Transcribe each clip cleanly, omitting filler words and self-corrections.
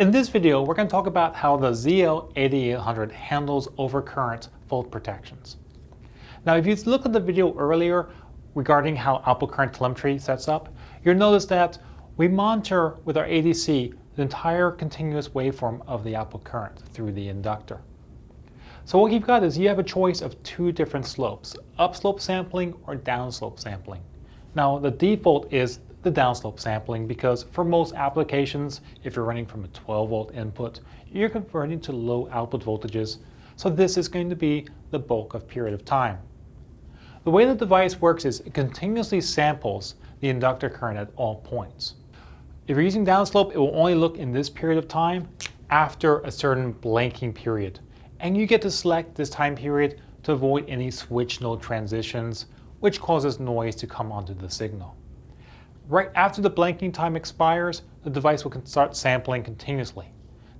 In this video, we're going to talk about how the ZL8800 handles overcurrent fault protections. Now, if you look at the video earlier regarding how output current telemetry sets up, you'll notice that we monitor with our ADC the entire continuous waveform of the output current through the inductor. So what you've got is you have a choice of two different slopes, upslope sampling or downslope sampling. Now, the default is the downslope sampling because for most applications, if you're running from a 12 volt input, you're converting to low output voltages, so this is going to be the bulk of period of time. The way the device works is it continuously samples the inductor current at all points. If you're using downslope, it will only look in this period of time after a certain blanking period, and you get to select this time period to avoid any switch node transitions, which causes noise to come onto the signal. Right after the blanking time expires, the device will start sampling continuously.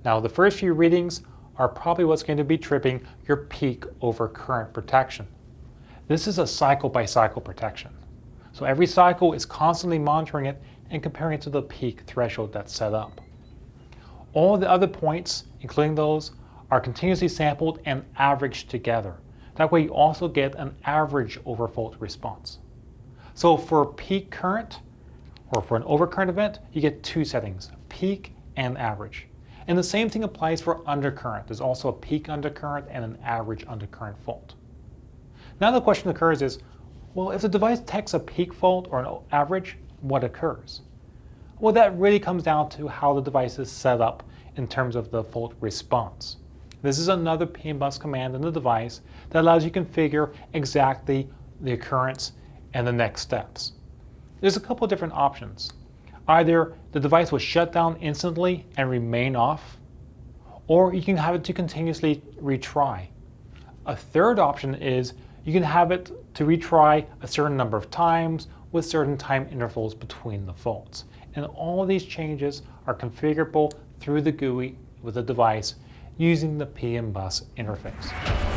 Now, the first few readings are probably what's going to be tripping your peak over current protection. This is a cycle by cycle protection. So every cycle is constantly monitoring it and comparing it to the peak threshold that's set up. All the other points, including those, are continuously sampled and averaged together. That way you also get an average overfault response. So for peak current, or for an overcurrent event, you get two settings, peak and average. And the same thing applies for undercurrent. There's also a peak undercurrent and an average undercurrent fault. Now the question occurs is, well, if the device detects a peak fault or an average, what occurs? Well, that really comes down to how the device is set up in terms of the fault response. This is another PM bus command in the device that allows you to configure exactly the occurrence and the next steps. There's a couple of different options. Either the device will shut down instantly and remain off, or you can have it to continuously retry. A third option is you can have it to retry a certain number of times with certain time intervals between the faults. And all these changes are configurable through the GUI with the device using the PM bus interface.